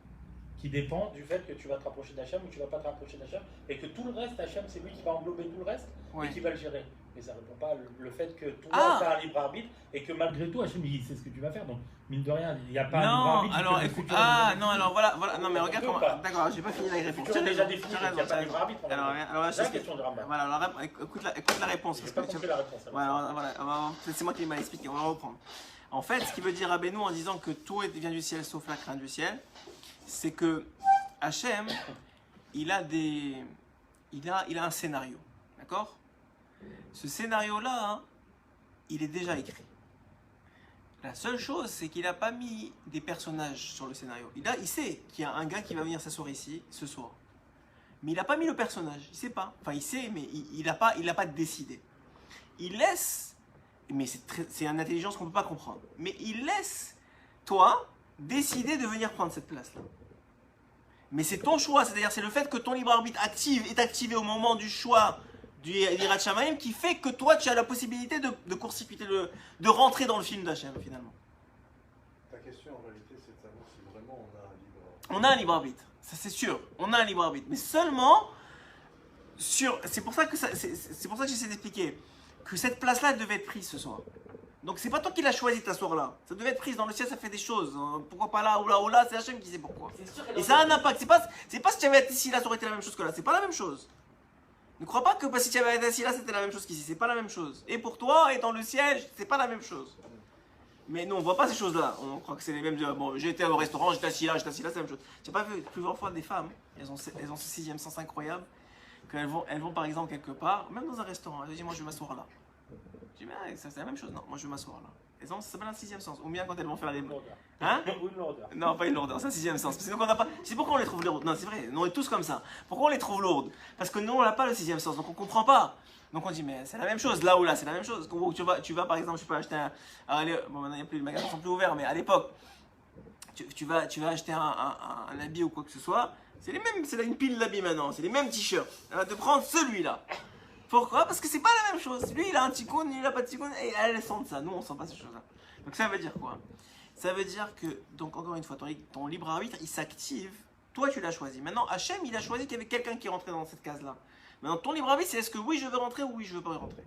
qui dépend du fait que tu vas te rapprocher d'Hachem ou tu vas pas te rapprocher d'Hachem et que tout le reste, Hachem, c'est lui qui va englober tout le reste et qui va le gérer. Mais ça répond pas le fait que toi, tu as un libre arbitre et que malgré tout, Hachem, il sait ce que tu vas faire. Donc, mine de rien, il n'y a pas un libre arbitre. Alors, écoute, non, alors voilà, non, mais regarde comment. D'accord, j'ai pas fini la réponse. Tu as déjà défini qu'il n'y a pas de libre arbitre. Alors, c'est la question de Rambam. Voilà, alors, écoute la réponse. J'ai pas compris la réponse. Voilà, c'est moi qui l'ai mal expliqué, on va reprendre. En fait, ce qui veut dire Rabbeinu en disant que tout vient du ciel sauf la crainte du ciel, c'est que Hachem, il a un scénario, d'accord? Ce scénario-là, hein, il est déjà écrit. La seule chose, c'est qu'il n'a pas mis des personnages sur le scénario. Il sait qu'il y a un gars qui va venir s'asseoir ici ce soir. Mais il n'a pas mis le personnage. Il ne sait pas. Enfin, il sait, mais il n'a pas décidé. Il laisse, mais c'est une intelligence qu'on ne peut pas comprendre. Mais il laisse, toi, décider de venir prendre cette place-là. Mais c'est ton choix. C'est-à-dire, c'est le fait que ton libre arbitre est activé au moment du choix du Yirat Shamayim qui fait que toi, tu as la possibilité de court-circuiter, de rentrer dans le film d'Hachem, finalement. Ta question, en réalité, c'est de savoir si vraiment on a un libre arbitre. On a un libre arbitre, ça c'est sûr. On a un libre arbitre. Mais seulement, c'est pour ça que j'essaie d'expliquer que cette place-là devait être prise ce soir. Donc c'est pas toi qui l'as choisi de t'asseoir là. Ça devait être prise dans le ciel, ça fait des choses. Pourquoi pas là ou là, c'est Hachem qui sait pourquoi. Et ça a un impact. C'est pas si tu avais été ici là, ça aurait été la même chose que là. C'est pas la même chose. Ne crois pas que parce que tu avais été assis là, c'était la même chose qu'ici. C'est pas la même chose. Et pour toi, et dans le ciel, c'est pas la même chose. Mais nous, on voit pas ces choses-là. On croit que c'est les mêmes. Bon, j'ai été au restaurant, j'étais assis là, c'est la même chose. Tu n'as pas vu plusieurs fois des femmes, elles ont ce sixième sens incroyable, qu'elles vont par exemple quelque part, même dans un restaurant, elles disent moi je vais m'asseoir là. Je dis mais ça c'est la même chose, non, moi je vais m'asseoir là. Elles ont, ça s'appelle un sixième sens. Ou bien quand elles vont faire les. Hein? Non, pas une lourdeur, c'est un sixième sens. Parce que donc on n'a pas. C'est pourquoi on les trouve lourdes. Non, c'est vrai, nous on est tous comme ça. Pourquoi on les trouve lourdes? Parce que nous on n'a pas le sixième sens, donc on comprend pas. Donc on dit mais c'est la même chose, là ou là, c'est la même chose. Tu vas par exemple, je peux acheter un. Bon maintenant il n'y a plus, les magasins sont plus ouverts, mais à l'époque, tu vas acheter un habit ou quoi que ce soit. C'est les mêmes, c'est une pile d'habits maintenant, c'est les mêmes t-shirts. Elle va te prendre celui-là. Pourquoi? Parce que c'est pas la même chose. Lui il a un tikkun, lui il a pas de tikkun, et elles sentent ça. Nous on sent pas ces choses-là. Donc ça veut dire quoi? Ça veut dire que, donc encore une fois, ton libre arbitre il s'active. Toi tu l'as choisi. Maintenant Hachem il a choisi qu'il y avait quelqu'un qui rentrait dans cette case-là. Maintenant ton libre arbitre c'est est-ce que oui je veux rentrer ou oui je veux pas rentrer.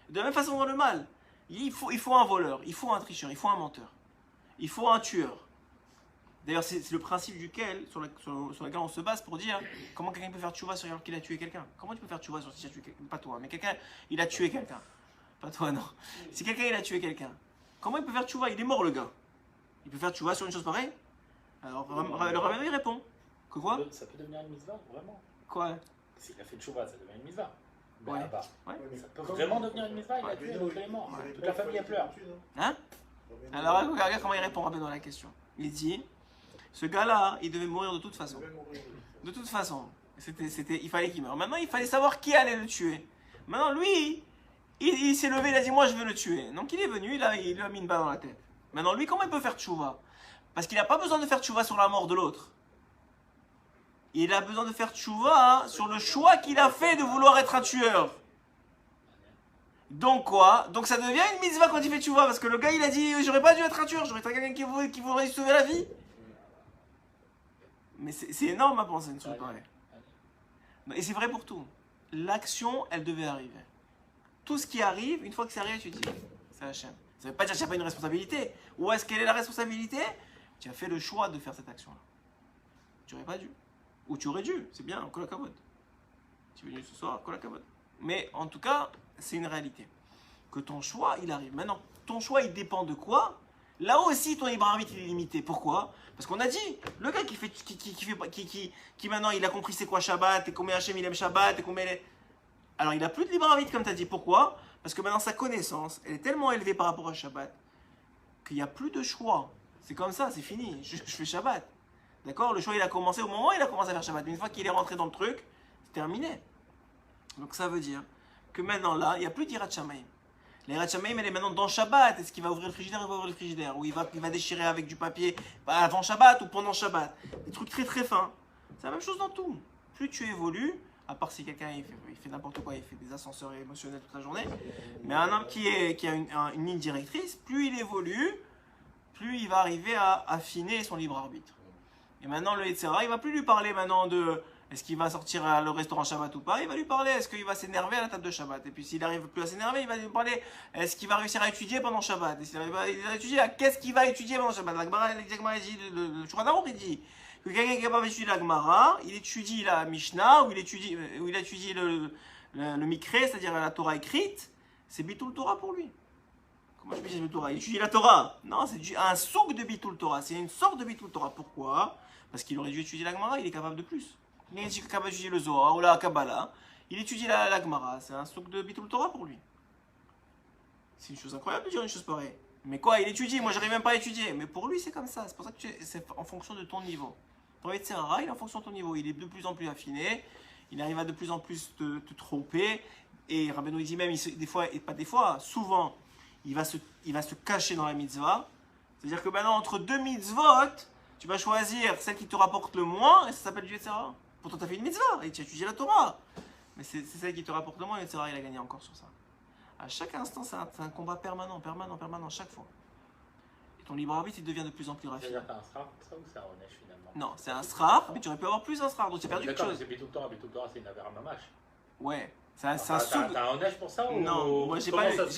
De la même façon dans le mal, il faut un voleur, il faut un tricheur, il faut un menteur, il faut un tueur. D'ailleurs, c'est le principe sur lequel on se base pour dire comment quelqu'un peut faire tchouva sur qu'il a tué quelqu'un. Comment tu peux faire tchouva sur si tu as tué quelqu'un? Pas toi, mais quelqu'un, il a tué quelqu'un. Pas toi, non. Si quelqu'un, il a tué quelqu'un, comment il peut faire tchouva? Il est mort, le gars. Il peut faire tchouva sur une chose pareille? Alors, le rabbin, il répond. Que quoi? Ça peut devenir une mitzvah, vraiment. Quoi? S'il a fait tchouva, ça devient une mitzvah. Mais Ouais. là-bas, Ouais. ça peut vraiment devenir une mitzvah, il a tué, donc il est mort. Toute la famille a pleuré. Hein? Alors, regarde comment il répond, Rabbeinu, à la question. Il dit, ce gars-là, il devait mourir de toute façon. De toute façon. Il fallait qu'il meure. Maintenant, il fallait savoir qui allait le tuer. Maintenant, lui, il s'est levé, il a dit, moi, je veux le tuer. Donc, il est venu, il lui a mis une balle dans la tête. Maintenant, lui, comment il peut faire tchouva? Parce qu'il n'a pas besoin de faire tchouva sur la mort de l'autre. Il a besoin de faire tchouva sur le choix qu'il a fait de vouloir être un tueur. Donc quoi? Donc ça devient une mitzvah quand il fait tchouva, parce que le gars il a dit j'aurais pas dû être un tueur, j'aurais été quelqu'un qui voudrait lui sauver la vie. Mais c'est énorme à penser une chose pareille. Et c'est vrai pour tout. L'action, elle devait arriver. Tout ce qui arrive, une fois que c'est arrivé, tu dis c'est Hachem. Ça veut pas dire qu'il n'y a pas une responsabilité. Où est-ce qu'elle est la responsabilité? Tu as fait le choix de faire cette action-là. Tu n'aurais pas dû. Ou tu aurais dû, c'est bien, kol hakavod. Tu es venu ce soir, kol hakavod. Mais en tout cas, c'est une réalité. Que ton choix, il arrive. Maintenant, ton choix, il dépend de quoi? Là aussi, ton libre arbitre, il est limité. Pourquoi? Parce qu'on a dit, le gars qui maintenant, il a compris c'est quoi Shabbat, et combien Hachem il aime Shabbat, et combien il est... Alors, il n'a plus de libre arbitre, comme tu as dit. Pourquoi? Parce que maintenant, sa connaissance, elle est tellement élevée par rapport à Shabbat, qu'il n'y a plus de choix. C'est comme ça, c'est fini. Je fais Shabbat. D'accord? Le choix, il a commencé au moment où il a commencé à faire Shabbat. Mais une fois qu'il est rentré dans le truc, c'est terminé. Donc ça veut dire que maintenant là, il n'y a plus d'Irat Shamayim. L'Irat Shamayim, elle est maintenant dans Shabbat. Est-ce qu'il va ouvrir le frigidaire? Il va ouvrir le frigidaire. Ou il va déchirer avec du papier avant Shabbat ou pendant Shabbat. Des trucs très très fins. C'est la même chose dans tout. Plus tu évolues, à part si quelqu'un il fait n'importe quoi, il fait des ascenseurs émotionnels toute la journée. Mais un homme qui a une ligne directrice, plus il évolue, plus il va arriver à affiner son libre arbitre. Et maintenant, le Yetzirah, il ne va plus lui parler maintenant de est-ce qu'il va sortir à le restaurant Shabbat ou pas. Il va lui parler est-ce qu'il va s'énerver à la table de Shabbat. Et puis s'il n'arrive plus à s'énerver, il va lui parler est-ce qu'il va réussir à étudier pendant Shabbat. Et s'il arrive à étudier, qu'est-ce qu'il va étudier pendant Shabbat. La Gemara, le Shulchan Aruch, il dit que quelqu'un qui est capable d'étudier la Gemara, il étudie la Mishnah, ou il étudie le Mikra, c'est-à-dire la Torah écrite, c'est Bitul Torah pour lui. Comment je peux dire Bitul Torah? Il étudie la Torah. Non, c'est un souk de Bitul Torah. C'est une sorte de Bitul Torah. Pourquoi? Parce qu'il aurait dû étudier la Gemara, il est capable de plus. Il est capable d'étudier le Zohar ou la Kabbalah. Il étudie la Gemara. C'est un souk de Bitul Torah pour lui. C'est une chose incroyable de dire une chose pareille. Mais quoi, il étudie, moi j'arrive même pas à étudier. Mais pour lui, c'est comme ça. C'est pour ça que c'est en fonction de ton niveau. Ton Yetzirah, il est en fonction de ton niveau. Il est de plus en plus affiné. Il arrive à de plus en plus te tromper. Et Rabbeinu dit même, des fois, et pas des fois, souvent, il va se cacher dans la mitzvah. C'est-à-dire que maintenant, entre deux mitzvot, tu vas choisir celle qui te rapporte le moins, et ça s'appelle du Yetzirah. Pourtant, tu as fait une mitzvah, et tu as étudié la Torah. Mais c'est celle qui te rapporte le moins, et le Yetzirah, il a gagné encore sur ça. À chaque instant, c'est un combat permanent, chaque fois. Et ton libre arbitre, il devient de plus en plus raffiné. C'est-à-dire que t'as un sraf comme ça ou c'est un onesh finalement? Non, c'est un sraf, mais tu aurais pu avoir plus un sraf, donc tu as perdu quelque D'accord, chose. mais c'est Bitul Torah, c'est une avera mamash. Ouais, c'est un T'as un onesh pour ça ou... Non, moi j'ai pas vu que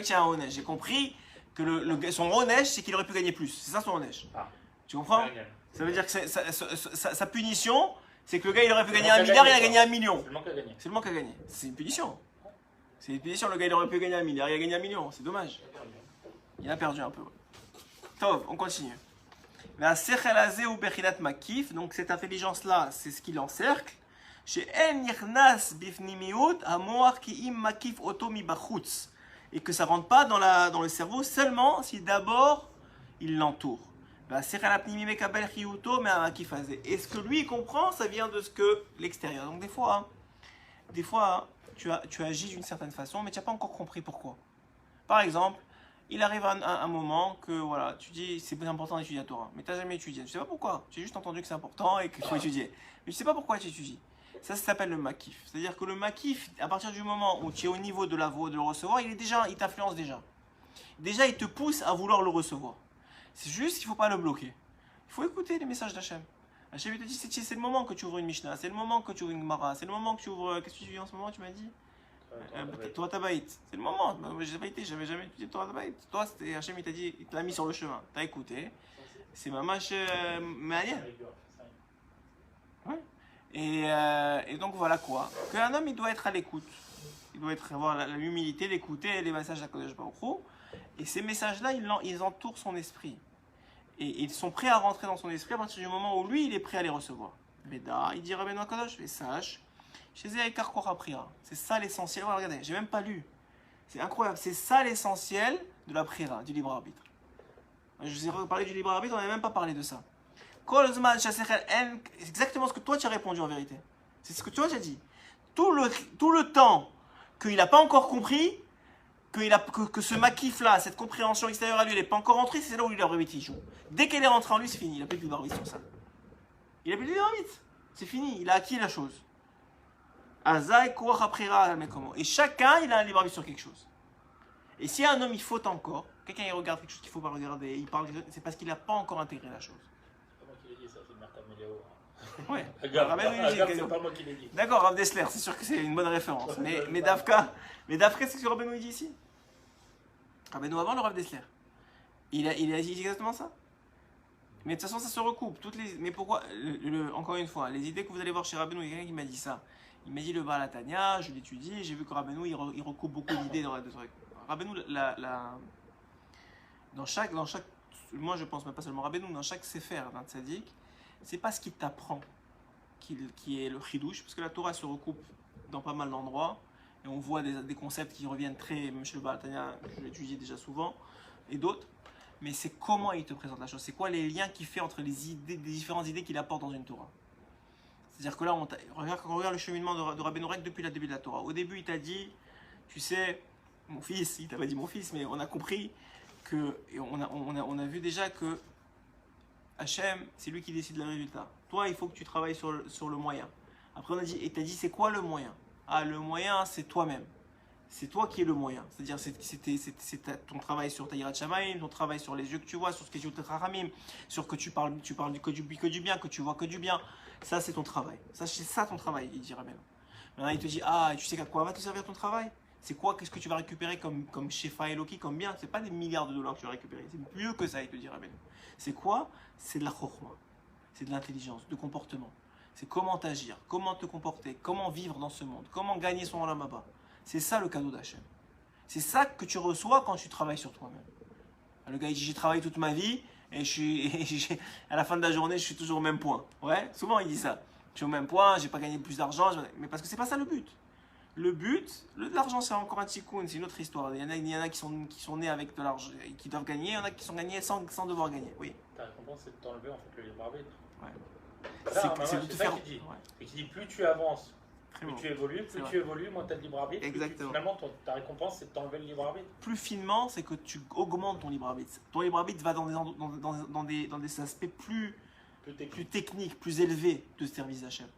c'est un onesh. J'ai compris que son onesh, c'est qu'il aurait pu gagner plus. C'est ça son onesh. Ah. Tu comprends? Ça veut dire que sa punition, c'est que le gars il aurait pu gagner le 1 milliard, il a gagné, gagné 1 million. C'est le manque à gagner. C'est le manque à gagner. C'est une punition. C'est une punition, le gars il aurait pu gagner 1 milliard, il a gagné 1 million. C'est dommage. Il a perdu un peu. Tov, on continue. La sechelazé ou bechilat makif, donc cette intelligence-là, c'est ce qui l'encercle. Chez En Nirnas Bifnimiut, Amoar Kiim Makif Oto Mibachutz. Et que ça ne rentre pas dans le cerveau seulement si d'abord il l'entoure. Et ce que lui il comprend, ça vient de ce que l'extérieur. Donc des fois, tu agis d'une certaine façon, mais tu n'as pas encore compris pourquoi. Par exemple, il arrive un moment que voilà, tu dis c'est important d'étudier la Torah, mais tu n'as jamais étudié. Tu ne sais pas pourquoi. Tu as juste entendu que c'est important et qu'il faut étudier. Mais tu ne sais pas pourquoi tu étudies. Ça s'appelle le makif. C'est-à-dire que le makif, à partir du moment où tu es au niveau de le recevoir, il t'influence déjà. Déjà, il te pousse à vouloir le recevoir. C'est juste qu'il ne faut pas le bloquer. Il faut écouter les messages d'Hachem. Hachem, il te dit, c'est le moment que tu ouvres une Mishnah, c'est le moment que tu ouvres une Gemara, c'est le moment que tu ouvres... Qu'est-ce que tu dis en ce moment, tu m'as dit Torah Tabaït. C'est le moment. Je n'ai pas été, j'avais jamais étudié Torah Tabaït. Toi, Hachem, il t'a dit, il te l'a mis sur le chemin. Tu as écouté. C'est mamash malien. Ouais. Et donc voilà quoi. Qu'un homme il doit être à l'écoute. Il doit avoir l'humilité d'écouter les messages d'Akadosh Baruch Hu. Et ces messages-là, ils entourent son esprit. Et ils sont prêts à rentrer dans son esprit à partir du moment où lui, il est prêt à les recevoir. Veda, il dit Rabbeinu Akadosh, et sache, chez Eikar Korah Prira. C'est ça l'essentiel. Voilà, regardez, j'ai même pas lu. C'est incroyable. C'est ça l'essentiel de la Prira, du libre arbitre. Je vous ai parlé du libre arbitre, on n'avait même pas parlé de ça. C'est exactement ce que toi tu as répondu en vérité. C'est ce que toi tu as dit. Tout le temps qu'il n'a pas encore compris, que ce makif-là, cette compréhension extérieure à lui, elle n'est pas encore rentrée, c'est là où il a il joue. Dès qu'elle est rentrée en lui, c'est fini. Il n'a plus de libre arbitre sur ça. Il n'a plus de libre arbitre. C'est fini. Il a acquis la chose. Et chacun, il a un libre arbitre sur quelque chose. Et si un homme, il faute encore, quelqu'un il regarde quelque chose qu'il ne faut pas regarder, il parle, c'est parce qu'il n'a pas encore intégré la chose. C'est pas moi qui l'ai dit, ça, c'est Martin Méléo. Ouais. C'est pas moi qui l'ai dit. D'accord, Rav Dessler, c'est sûr que c'est une bonne référence. Mais Dafka, c'est ce que Rabbeinu dit ici. Rabbeinu avant le Rav Dessler. Il a dit exactement ça. Mais de toute façon, ça se recoupe. Mais pourquoi encore une fois, les idées que vous allez voir chez Rabbeinu, il y a quelqu'un qui m'a dit ça. Il m'a dit le Baal Hatanya, je l'étudie, j'ai vu que Rabbeinu, il recoupe beaucoup d'idées dans de trucs. Rabbeinu, dans chaque, moi je pense, mais pas seulement Rabbeinu, dans chaque sefer d'un tzaddik, c'est pas ce qu'il t'apprend qui est le chidouche, parce que la Torah se recoupe dans pas mal d'endroits, et on voit des concepts qui reviennent très, même chez le Baal Hatanya, je l'ai étudié déjà souvent, et d'autres, mais c'est comment il te présente la chose, c'est quoi les liens qu'il fait entre les différentes idées qu'il apporte dans une Torah. C'est-à-dire que là, quand on regarde le cheminement de Rabbeinu Rek depuis le début de la Torah, au début il t'a dit, tu sais, mon fils, il t'a pas dit mon fils, mais on a compris que, et on a vu déjà que Hachem, c'est lui qui décide le résultat. Toi, il faut que tu travailles sur le moyen. Après, on a dit, et t'as dit, c'est quoi le moyen? Ah, le moyen, c'est toi-même. C'est toi qui es le moyen. C'est-à-dire, c'est ton travail sur Taïrat Shamaim, ton travail sur les yeux que tu vois, sur ce que tu Rahamim, sur que tu parles que du bien, que tu vois que du bien. Ça, c'est ton travail. C'est ça ton travail, il dit Rabbeinu. Maintenant, il te dit, ah, tu sais à quoi va te servir ton travail? C'est quoi? Qu'est-ce que tu vas récupérer comme Shefa Eloki, comme bien? C'est pas des milliards de dollars que tu vas récupérer. C'est mieux que ça, il te dit Rabbeinu. C'est quoi? C'est de la chokhma. C'est de l'intelligence, de comportement. C'est comment t'agir, comment te comporter, comment vivre dans ce monde, comment gagner son olam haba. C'est ça le cadeau d'Hachem. C'est ça que tu reçois quand tu travailles sur toi-même. Le gars il dit, j'ai travaillé toute ma vie et à la fin de la journée, je suis toujours au même point. Ouais, souvent il dit ça. Je suis au même point, j'ai pas gagné plus d'argent, mais parce que c'est pas ça le but. Le but, l'argent c'est encore un tikkun, c'est une autre histoire. Il y en a qui sont nés avec de l'argent et qui doivent gagner, il y en a qui sont gagnés sans devoir gagner. Oui. Ta récompense c'est de t'enlever en fait le libre arbitre. Ouais. C'est de faire. Qui dit. Ouais. Et qui dit plus tu avances, plus tu évolues, moins tu as de libre arbitre. Exactement. Finalement, ta récompense c'est de t'enlever le libre arbitre. Plus finement, c'est que tu augmentes ton libre arbitre. Ton libre arbitre va dans des aspects plus techniques, plus élevés de ce service d'Hachem.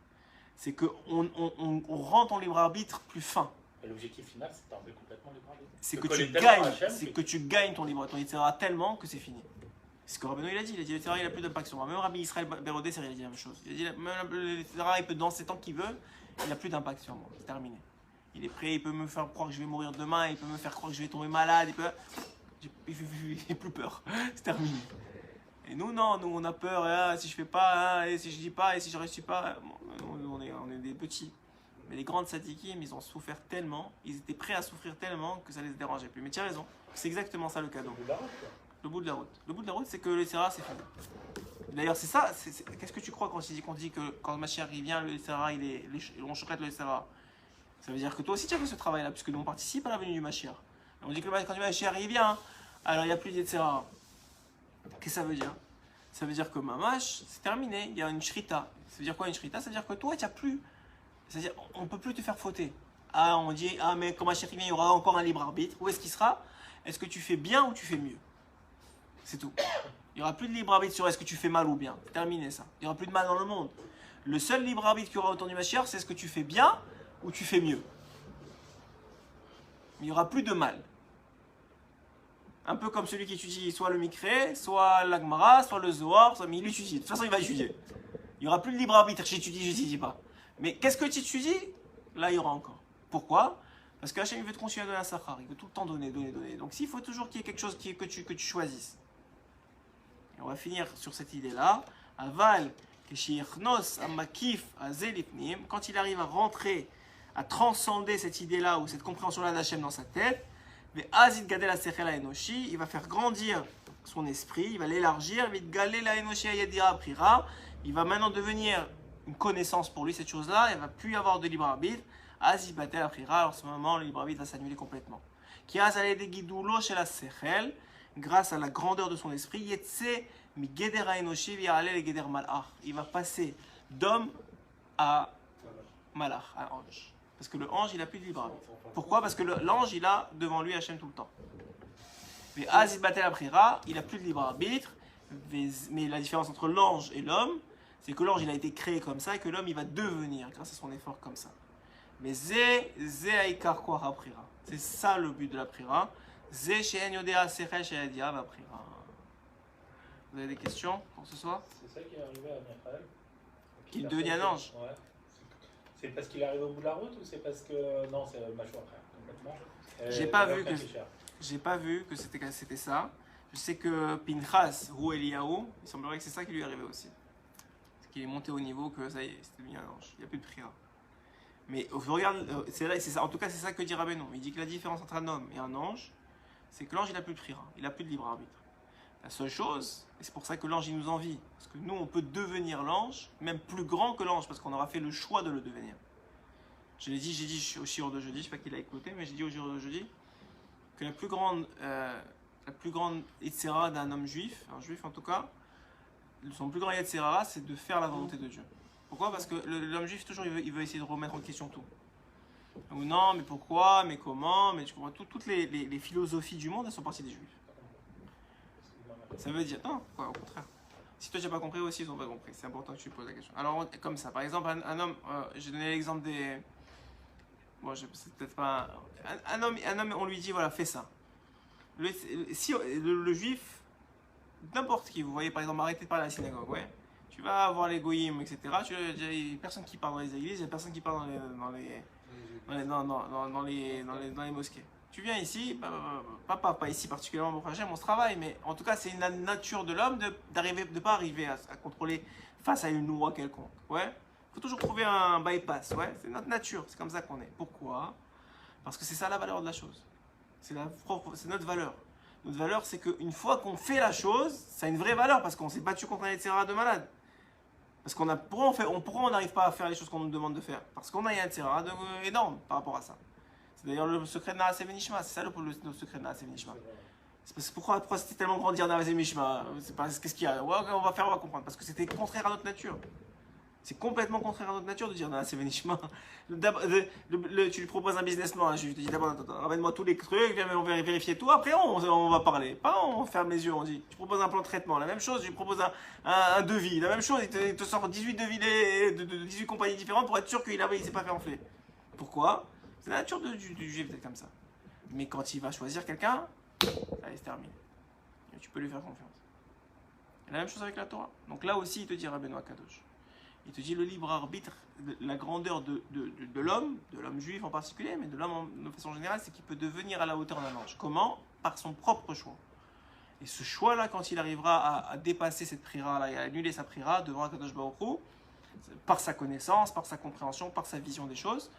C'est qu'on rend ton libre arbitre plus fin. Et l'objectif final, c'est de t'enlever complètement le libre arbitre. C'est que tu gagnes ton libre arbitre tellement que c'est fini. C'est ce que Rabbeinu il a dit. Il a plus d'impact sur moi. Même Rabbi Israël Bérodé, il a dit la même chose. Il a dit même le il peut danser tant qu'il veut, il n'a plus d'impact sur moi. C'est terminé. Il est prêt, il peut me faire croire que je vais mourir demain, il peut me faire croire que je vais tomber malade, il fait plus peur. C'est terminé. Et nous, non, nous on a peur, hein, si je fais pas, hein, et si je dis pas, et si je réussis pas, on est des petits. Mais les grandes tzadikim, ils ont souffert tellement, ils étaient prêts à souffrir tellement que ça les dérangeait plus. Mais tu as raison, c'est exactement ça le cadeau. Le bout de la route. Le bout de la route, c'est que le Sera, c'est fini. D'ailleurs, c'est ça, qu'est-ce que tu crois quand on dit que quand Mashiach il vient, le Sera, on chouette le Sera? Ça veut dire que toi aussi tu as fait ce travail-là, puisque nous on participe à la venue du Mashiach. On dit que quand le Mashiach il vient, alors il n'y a plus d'Yetzera. Qu'est-ce que ça veut dire? Ça veut dire que Mamash, c'est terminé, il y a une shrita. Ça veut dire quoi une shrita? Ça veut dire que toi, tu n'as plus. C'est-à-dire, on ne peut plus te faire fauter. Ah, on dit, ah, mais quand Mashiach vient, il y aura encore un libre arbitre. Où est-ce qu'il sera? Est-ce que tu fais bien ou tu fais mieux? C'est tout. Il n'y aura plus de libre arbitre sur est-ce que tu fais mal ou bien. C'est terminé ça. Il n'y aura plus de mal dans le monde. Le seul libre arbitre qu'il y aura autour du Mashiach, c'est est-ce que tu fais bien ou tu fais mieux. Mais il n'y aura plus de mal. Un peu comme celui qui étudie soit le Mikré, soit l'Agmara, soit le Zohar, mais il étudie. De toute façon, il va étudier. Il n'y aura plus de libre arbitre. J'étudie pas. Mais qu'est-ce que tu étudies? Là, il y aura encore. Pourquoi? Parce qu'Hachem, il veut te continuer à donner un sachar. Il veut tout le temps donner. Donc, s'il faut toujours qu'il y ait quelque chose que tu choisisses. Et on va finir sur cette idée-là. Aval, amakif, quand il arrive à rentrer, à transcender cette idée-là ou cette compréhension-là d'Hachem dans sa tête, mais Azid Gadel Asechel Enoshi, il va faire grandir son esprit, il va l'élargir, il va maintenant devenir une connaissance pour lui, cette chose-là, il ne va plus y avoir de libre arbitre. Azid Batel Aprira, alors à ce moment, le libre arbitre va s'annuler complètement. Qui a de Gidulo chez la Sechel, grâce à la grandeur de son esprit, Yetse mi Geder Enoshi vi'alel le Geder Malach. Il va passer d'homme à Malach, à ange. Parce que le ange, il n'a plus de libre arbitre. Pourquoi? Parce que l'ange, il a devant lui Hachem tout le temps. Mais Azid Batel Aprira, il n'a plus de libre arbitre. Mais la différence entre l'ange et l'homme, c'est que l'ange, il a été créé comme ça et que l'homme, il va devenir, grâce à son effort, comme ça. Mais c'est ça le but de la prière. Vous avez des questions pour ce soir? C'est ça qui est arrivé à Michael. Qu'il devenait un ange. Ouais. C'est parce qu'il est arrivé au bout de la route ou c'est parce que. Non, c'est le macho après, complètement. J'ai pas vu que c'était ça. Je sais que Pinchas ou Eliyahu, il semblerait que c'est ça qui lui est arrivé aussi. Parce qu'il est monté au niveau que ça y est, c'était devenu un ange. Il n'y a plus de prière. Mais regarde, c'est ça. En tout cas, c'est ça que dit Rabbeinu. Il dit que la différence entre un homme et un ange, c'est que l'ange, il n'a plus de prière. Il n'a plus de libre arbitre. La seule chose, et c'est pour ça que l'ange, il nous envie. Parce que nous, on peut devenir l'ange, même plus grand que l'ange, parce qu'on aura fait le choix de le devenir. J'ai dit au shiur de jeudi, je ne sais pas qui l'a écouté, mais j'ai dit au shiur de jeudi, que la plus grande Yetzirah d'un homme juif, un juif en tout cas, son plus grand Yetzirah, c'est de faire la volonté de Dieu. Pourquoi? Parce que l'homme juif, toujours, il veut essayer de remettre en question tout. Ou non, mais pourquoi, mais comment, mais tu comprends, toutes les philosophies du monde, elles sont parties des juifs. Ça veut dire, non, quoi, au contraire. Si toi tu n'as pas compris aussi, ils n'ont pas compris. C'est important que tu poses la question. Alors, comme ça, par exemple, un homme, j'ai donné l'exemple des. Bon, c'est peut-être pas. Un homme, on lui dit, voilà, fais ça. Si le juif, n'importe qui, vous voyez, par exemple, arrêtez de parler à la synagogue, ouais. Tu vas voir les goyim, etc. Il n'y a personne qui parle dans les églises, il n'y a personne qui parle dans les mosquées. Tu viens ici, pas ici particulièrement pour faire mon travail, mais en tout cas, c'est une nature de l'homme de pas arriver à contrôler face à une loi quelconque. Ouais. Il faut toujours trouver un bypass. Ouais. C'est notre nature, c'est comme ça qu'on est. Pourquoi? Parce que c'est ça la valeur de la chose. C'est notre valeur. Notre valeur, c'est qu'une fois qu'on fait la chose, ça a une vraie valeur parce qu'on s'est battu contre un Yetzirah de malade. Parce pourquoi on n'arrive pas à faire les choses qu'on nous demande de faire? Parce qu'on a un Yetzirah énorme par rapport à ça. C'est d'ailleurs le secret de Naaseh Venishma, c'est ça le secret de Naaseh Venishma. C'est parce que pourquoi c'était tellement grand de dire Naaseh Venishma? Qu'est-ce qu'il y a? Ouais, on va comprendre. Parce que c'était contraire à notre nature. C'est complètement contraire à notre nature de dire Naaseh Venishma. Tu lui proposes un business plan, je te dis d'abord, ramène-moi tous les trucs, viens, on va vérifier tout, après on va parler. Pas on ferme les yeux, on dit. Tu proposes un plan de traitement, la même chose, je lui propose un devis, la même chose, il te sort 18 devis de 18 compagnies différentes pour être sûr qu'il ne s'est pas fait enfler. Pourquoi? C'est la nature du juif d'être comme ça. Mais quand il va choisir quelqu'un, allez, c'est terminé. Et tu peux lui faire confiance. Et la même chose avec la Torah. Donc là aussi, il te dit Rabbeinu Akadosh. Il te dit le libre arbitre, la grandeur de l'homme juif en particulier, mais de l'homme de façon générale, c'est qu'il peut devenir à la hauteur d'un ange. Comment? Par son propre choix. Et ce choix-là, quand il arrivera à dépasser cette prière-là et à annuler sa prière devant Akadosh Baruch Hu, par sa connaissance, par sa compréhension, par sa vision des choses,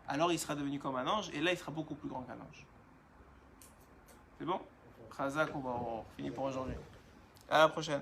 alors il sera devenu comme un ange, et là il sera beaucoup plus grand qu'un ange. C'est bon? Chazak, on finit pour aujourd'hui. À la prochaine.